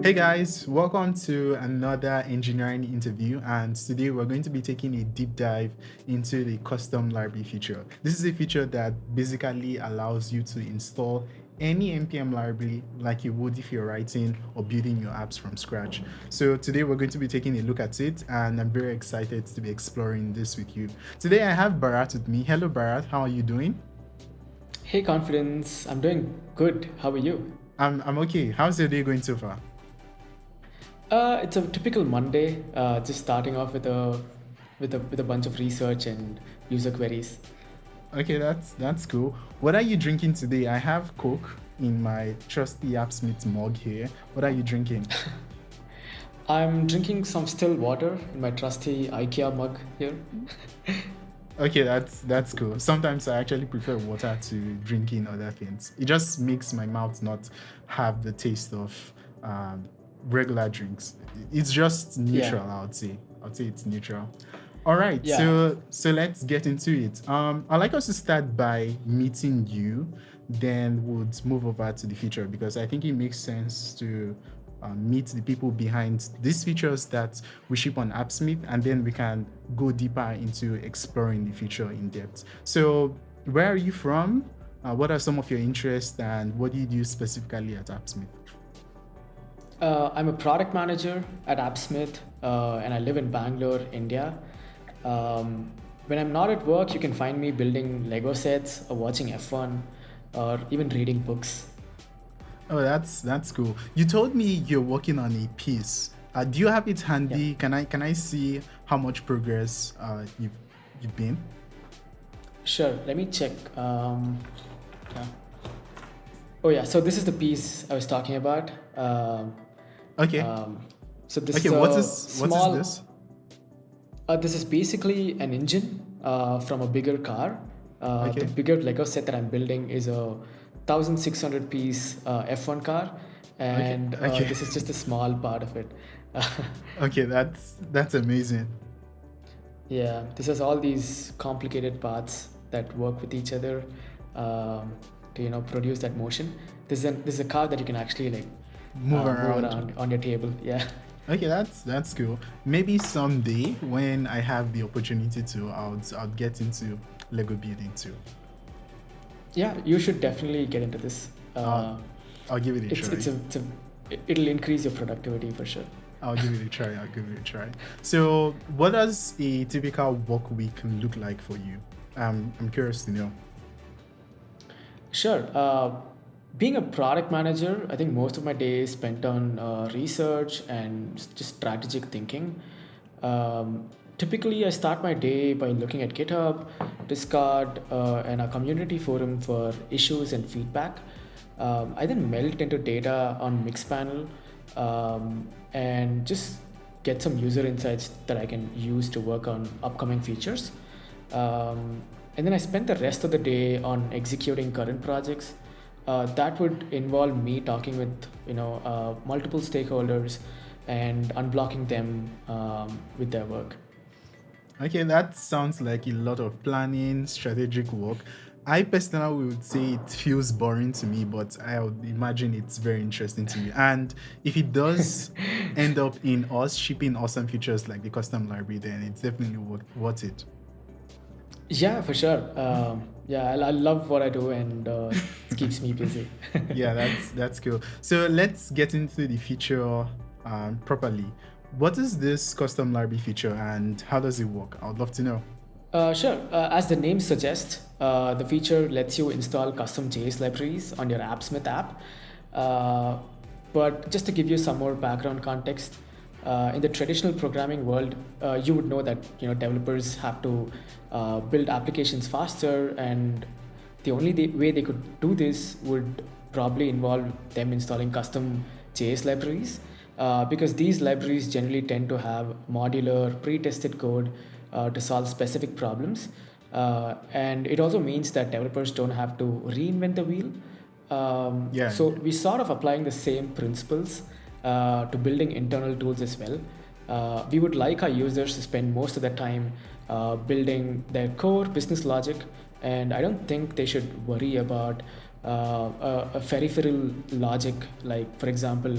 Hey guys, welcome to another engineering interview. And today we're going to be taking a deep dive into the custom library feature. This is a feature that basically allows you to install any npm library like you would if you're writing or building your apps from scratch. So today we're going to be taking a look at it, and I'm very excited to be exploring this with you. Today I have Bharath with me. Hello Bharath, how are you doing? Hey, Confidence. I'm doing good. How are you? I'm okay. How's your day going so far? It's a typical Monday. Just starting off with a bunch of research and user queries. Okay, that's cool. What are you drinking today? I have Coke in my trusty Appsmith mug here. What are you drinking? I'm drinking some still water in my trusty IKEA mug here. Okay, that's cool. Sometimes I actually prefer water to drinking other things. It just makes my mouth not have the taste of regular drinks. It's just Yeah, neutral, I would say. I'd say it's neutral. All right, yeah. so let's get into it. I'd like us to start by meeting you, then we'll move over to the feature because I think it makes sense to meet the people behind these features that we ship on Appsmith, and then we can go deeper into exploring the feature in depth. So, where are you from? What are some of your interests, and what do you do specifically at Appsmith? I'm a product manager at Appsmith, and I live in Bangalore, India. When I'm not at work, you can find me building Lego sets, or watching F1, or even reading books. Oh, that's cool. You told me you're working on a piece. Do you have it Yeah. handy? Can I see how much progress you've been? Sure, let me check. Yeah. Oh yeah, so this is the piece I was talking about. Okay. So this Okay. is What a is small. this? This is basically an engine from a bigger car. The Okay. bigger Lego set that I'm building is a 1,600 piece F1 car, Okay. and Okay. this is just a small part of it. Okay. That's amazing. Yeah, this has all these complicated parts that work with each other to produce that motion. This is a car that you can actually like Move move around. around on your table. Yeah. Okay, that's cool. Maybe someday when I have the opportunity to, I'll get into Lego building too. Yeah, you should definitely get into this. I'll I'll give it a It's try. it's a, it's a it'll increase your productivity for sure. I'll give it a try. I'll give it a try. So, what does a typical work week look like for you? I'm curious to know. Sure. Being a product manager, I think most of my day is spent on research and just strategic thinking. Typically, I start my day by looking at GitHub, Discord, and a community forum for issues and feedback. I then melt into data on Mixpanel and just get some user insights that I can use to work on upcoming features. And then I spend the rest of the day on executing current projects. That would involve me talking with multiple stakeholders and unblocking them with their work. Okay, that sounds like a lot of planning, strategic work. I personally would say it feels boring to me, but I would imagine it's very interesting to you. And if it does end up in us shipping awesome features like the custom library, then it's definitely worth it. Yeah, for sure. Yeah, I love what I do, and it keeps me busy. Yeah, that's cool. So let's get into the feature properly. What is this custom library feature and how does it work? I would love to know. Sure. As the name suggests, the feature lets you install custom JS libraries on your Appsmith app. Uh, but just to give you some more background context, in the traditional programming world, you would know that developers have to build applications faster, and the only way they could do this would probably involve them installing custom JS libraries, because these libraries generally tend to have modular, pre-tested code to solve specific problems. And it also means that developers don't have to reinvent the wheel. Yeah. So we sort of applying the same principles to building internal tools as well. We would like our users to spend most of their time building their core business logic and I don't think they should worry about a peripheral logic, like for example,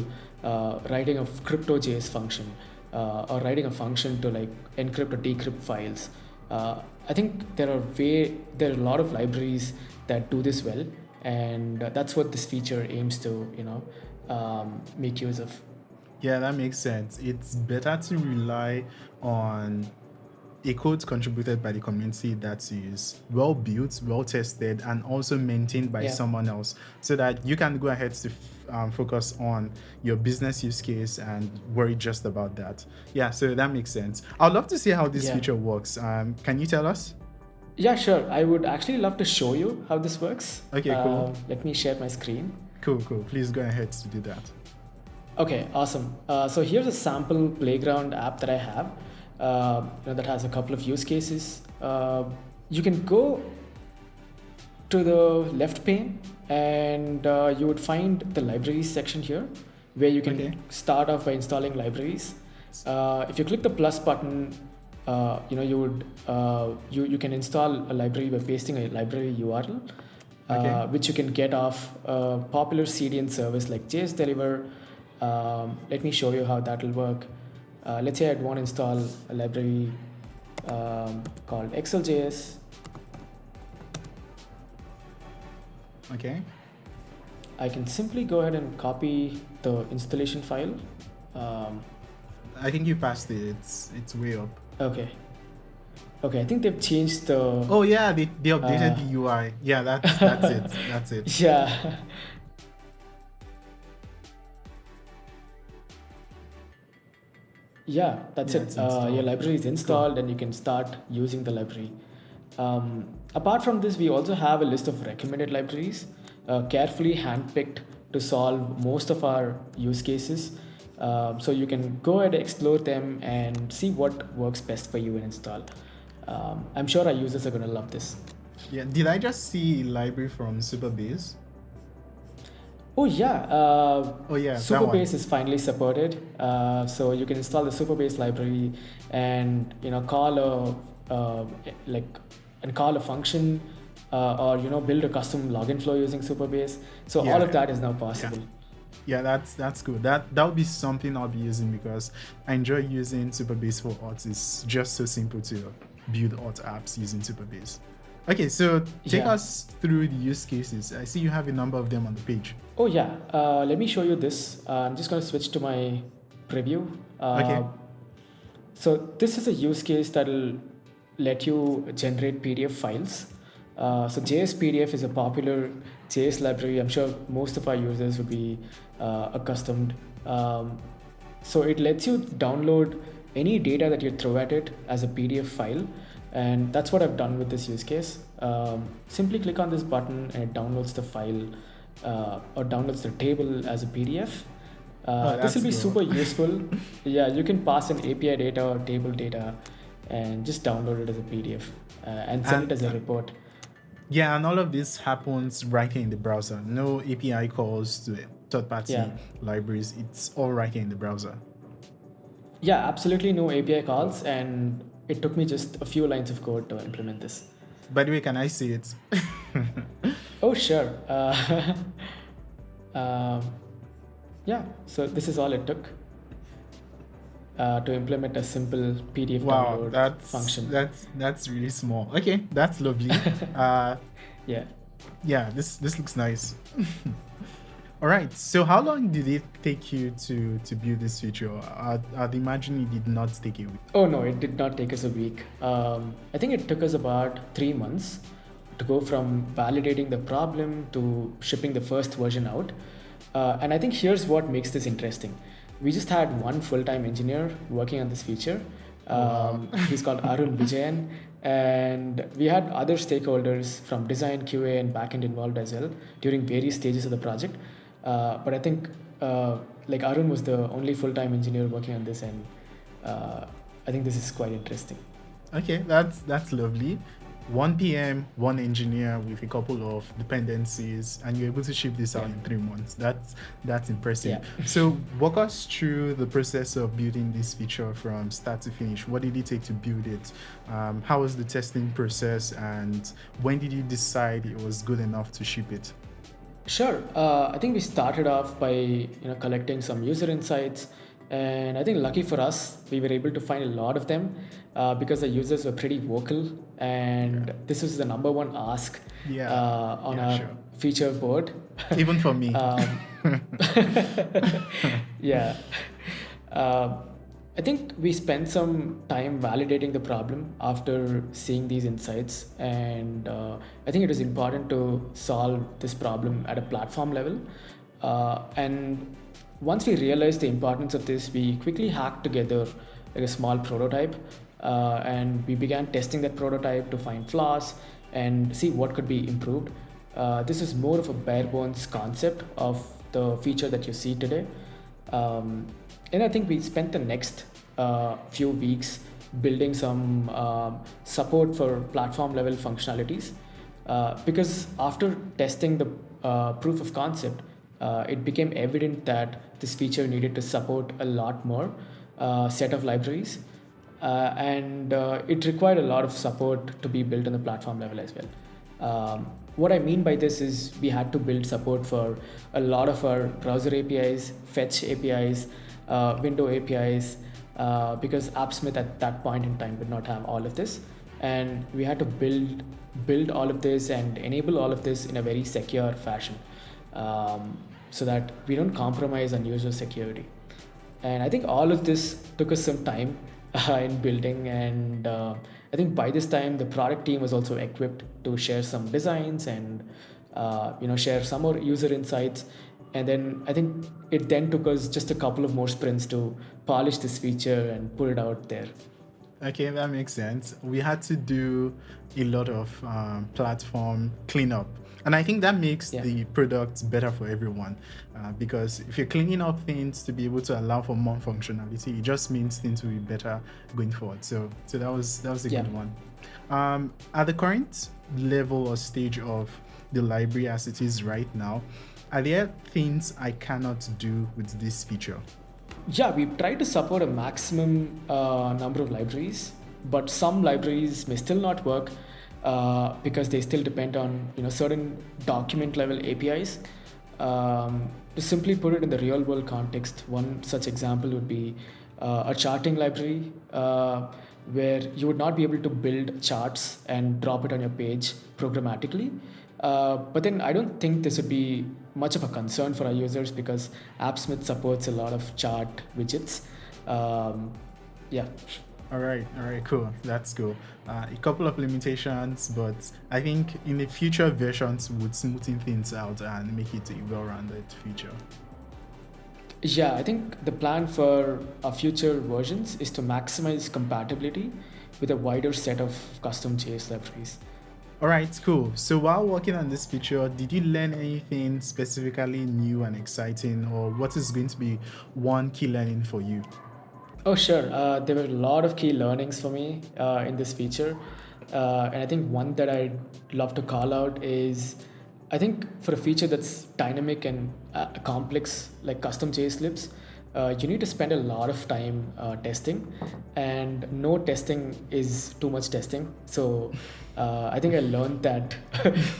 writing a crypto.js function, or writing a function to like encrypt or decrypt files. I think there are a lot of libraries that do this well, and that's what this feature aims to make use of. Yeah, that makes sense. It's better to rely on a code contributed by the community that is well built, well tested, and also maintained by Yeah. someone else, so that you can go ahead to focus on your business use case and worry just about that. Yeah, so that makes sense. I'd love to see how this Yeah. feature works. Can you tell us? Yeah, sure. I would actually love to show you how this works. Okay, cool. Let me share my screen. Cool. Please go ahead to do that. Okay, awesome. So here's a sample playground app that I have, that has a couple of use cases. You can go to the left pane, and you would find the libraries section here, where you can Okay. start off by installing libraries. If you click the plus button, you can install a library by pasting a library URL, Okay. which you can get off a popular CDN service like JS Deliver. Let me show you how that will work. Let's say I'd want to install a library called XLJS. Okay. I can simply go ahead and copy the installation file. I think you passed it. It's way up. Okay. I think they've changed the. Oh yeah, they updated the UI. Yeah, that's it. That's it. Yeah. Yeah, that's Yeah, it. it's installed. Your library is installed, and you can start using the library. Apart from this, we also have a list of recommended libraries, carefully handpicked to solve most of our use cases. So you can go ahead and explore them and see what works best for you and install. I'm sure our users are going to love this. Yeah. Did I just see library from Superbase? Oh yeah, Oh yeah, that one. Superbase is finally supported. So you can install the Superbase library, and call a function, or build a custom login flow using Superbase. So Yeah. all of that is now possible. Yeah, that's good. That would be something I'll be using, because I enjoy using Superbase for auth. It's just so simple to build auth apps using Superbase. Okay, so take Yeah. us through the use cases. I see you have a number of them on the page. Oh yeah, let me show you this. I'm just going to switch to my preview. Okay. So this is a use case that will let you generate PDF files. So JS PDF is a popular JS library. I'm sure most of our users would be accustomed. So it lets you download any data that you throw at it as a PDF file. And that's what I've done with this use case. Simply click on this button, and it downloads the file, or downloads the table as a PDF. This will be that's super cool. useful. Yeah, you can pass in API data or table data and just download it as a PDF, and send it as a report. Yeah, and all of this happens right here in the browser. No API calls to third-party Yeah. libraries. It's all right here in the browser. Yeah, absolutely no API calls, and it took me just a few lines of code to implement this. By the way, can I see it? Oh, sure. Um, yeah, so this is all it took to implement a simple PDF Wow, download function. that's really small. Okay, that's lovely. Yeah. Yeah, this looks nice. All right. So how long did it take you to build this feature? I'd imagine it did not take a week. Oh no, it did not take us a week. I think it took us about 3 months to go from validating the problem to shipping the first version out. And I think here's what makes this interesting. We just had one full-time engineer working on this feature. He's called Arun Vijayan, and we had other stakeholders from design, QA, and backend involved as well during various stages of the project. But I think Arun was the only full-time engineer working on this, and I think this is quite interesting. Okay, that's lovely. 1 p.m., one engineer with a couple of dependencies, and you're able to ship this out Yeah. in 3 months. That's impressive. Yeah. So walk us through the process of building this feature from start to finish. What did it take to build it? How was the testing process, and when did you decide it was good enough to ship it? Sure. I think we started off by collecting some user insights, and I think lucky for us, we were able to find a lot of them because the users were pretty vocal, and this was the number one ask Yeah, on yeah, our sure. feature board. Even for me. um, yeah. Uh, I think we spent some time validating the problem after seeing these insights, and I think it is important to solve this problem at a platform level. And once we realized the importance of this, we quickly hacked together like a small prototype, and we began testing that prototype to find flaws and see what could be improved. This is more of a bare bones concept of the feature that you see today. And I think we spent the next few weeks building some support for platform level functionalities because after testing the proof of concept, it became evident that this feature needed to support a lot more set of libraries, and it required a lot of support to be built on the platform level as well. What I mean by this is we had to build support for a lot of our browser APIs, fetch APIs, window APIs, because Appsmith at that point in time did not have all of this, and we had to build all of this and enable all of this in a very secure fashion, so that we don't compromise on user security. And I think all of this took us some time in building, and I think by this time the product team was also equipped to share some designs and share some more user insights. And then I think it then took us just a couple of more sprints to polish this feature and put it out there. Okay, that makes sense. We had to do a lot of platform cleanup. And I think that makes Yeah. the product better for everyone. Because if you're cleaning up things to be able to allow for more functionality, it just means things will be better going forward. So that was a Yeah. good one. At the current level or stage of the library as it is right now, are there things I cannot do with this feature? Yeah, we try to support a maximum number of libraries, but some libraries may still not work because they still depend on certain document level APIs. To simply put it in the real world context, one such example would be a charting library where you would not be able to build charts and drop it on your page programmatically. But then I don't think this would be much of a concern for our users because Appsmith supports a lot of chart widgets. Yeah. All right, cool. That's cool. A couple of limitations, but I think in the future versions would smoothen things out and make it a well-rounded feature. Yeah, I think the plan for our future versions is to maximize compatibility with a wider set of custom JS libraries. All right, cool. So while working on this feature, did you learn anything specifically new and exciting, or what is going to be one key learning for you? Oh, sure. There were a lot of key learnings for me in this feature. And I think one that I'd love to call out is I think for a feature that's dynamic and complex, like custom JS libs, you need to spend a lot of time testing, and no testing is too much testing. So I think I learned that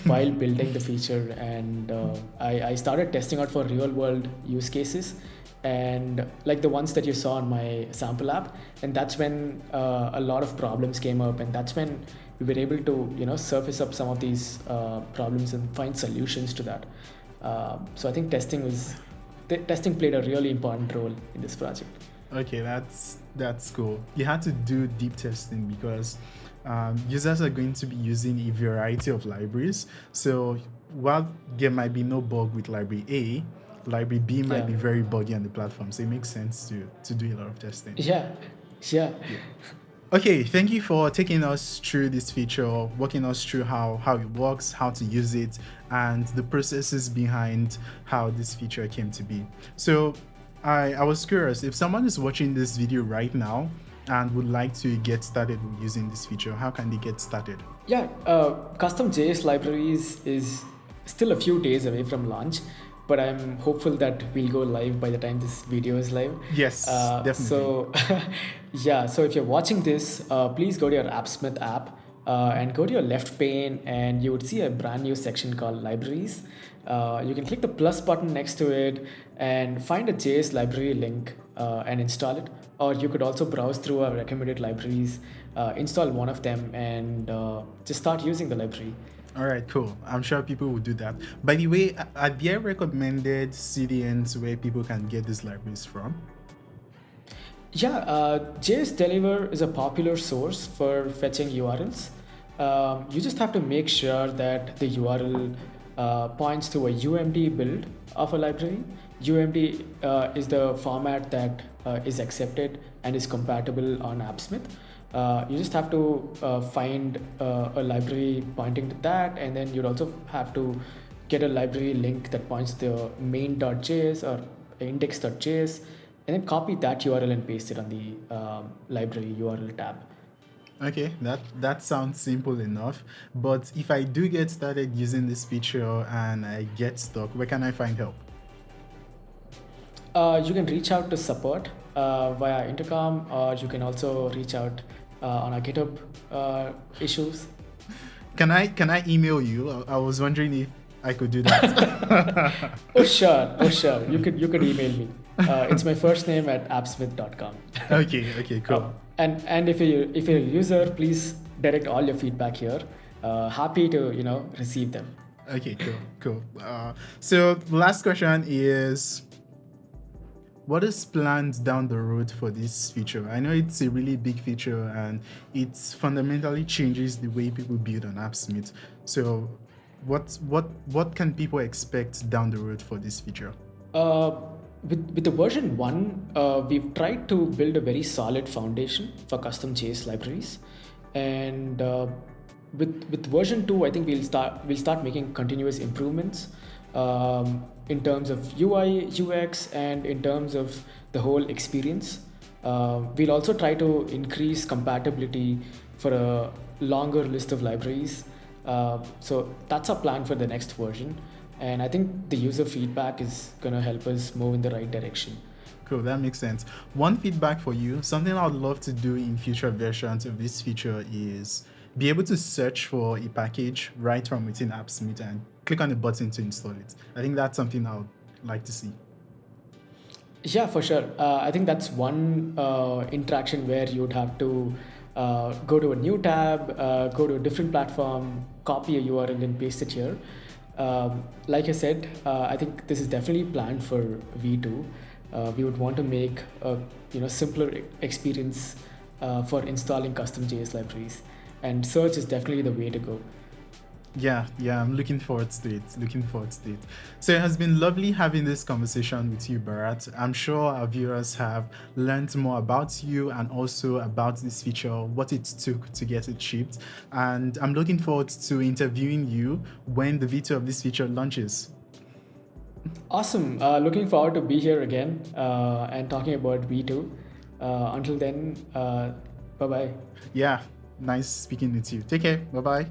while building the feature, and I started testing out for real world use cases and like the ones that you saw on my sample app, and that's when a lot of problems came up, and that's when we were able to surface up some of these problems and find solutions to that. So I think testing played a really important role in this project. Okay, that's cool. You had to do deep testing because users are going to be using a variety of libraries. So while there might be no bug with library A, library B might Yeah. be very buggy on the platform. So it makes sense to do a lot of testing. Yeah. Yeah. Okay, thank you for taking us through this feature, walking us through how it works, how to use it, and the processes behind how this feature came to be. So I was curious, if someone is watching this video right now and would like to get started with using this feature, how can they get started? Yeah, custom JS libraries is still a few days away from launch, but I'm hopeful that we'll go live by the time this video is live. Yes, definitely. So, yeah, so if you're watching this, please go to your Appsmith app and go to your left pane, and you would see a brand new section called libraries. You can click the plus button next to it and find a JS library link and install it. Or you could also browse through our recommended libraries, install one of them, and just start using the library. All right, cool. I'm sure people will do that. By the way, are there recommended CDNs where people can get these libraries from? Yeah, JS Deliver is a popular source for fetching URLs. You just have to make sure that the URL points to a UMD build of a library. UMD is the format that is accepted and is compatible on Appsmith. You just have to find a library pointing to that, and then you'd also have to get a library link that points to main.js or index.js, and then copy that URL and paste it on the library URL tab. Okay, that sounds simple enough. But if I do get started using this feature and I get stuck, where can I find help? You can reach out to support via intercom, or you can also reach out on our GitHub issues. Can I email you? I was wondering if I could do that. Oh sure. You could email me. It's my first name at appsmith.com. Okay, cool. And if you're a user, please direct all your feedback here. Happy to receive them. Okay, cool. So the last question is, what is planned down the road for this feature? I know it's a really big feature and it fundamentally changes the way people build on Appsmith. So what can people expect down the road for this feature? With the version 1, we've tried to build a very solid foundation for custom JS libraries, and with version 2, I think we'll start making continuous improvements in terms of UI, UX, and in terms of the whole experience. We'll also try to increase compatibility for a longer list of libraries. So that's our plan for the next version. And I think the user feedback is going to help us move in the right direction. Cool, that makes sense. One feedback for you, something I would love to do in future versions of this feature is be able to search for a package right from within Appsmith and click on the button to install it. I think that's something I would like to see. Yeah, for sure. I think that's one interaction where you'd have to go to a new tab, go to a different platform, copy a URL and paste it here. Like I said, I think this is definitely planned for V2. We would want to make a simpler experience for installing custom JS libraries, and search is definitely the way to go. Yeah, I'm looking forward to it. So it has been lovely having this conversation with you, Bharath. I'm sure our viewers have learned more about you and also about this feature, what it took to get it shipped. And I'm looking forward to interviewing you when the V2 of this feature launches. Awesome. Looking forward to be here again and talking about V2. Until then, bye-bye. Yeah, nice speaking with you. Take care. Bye-bye.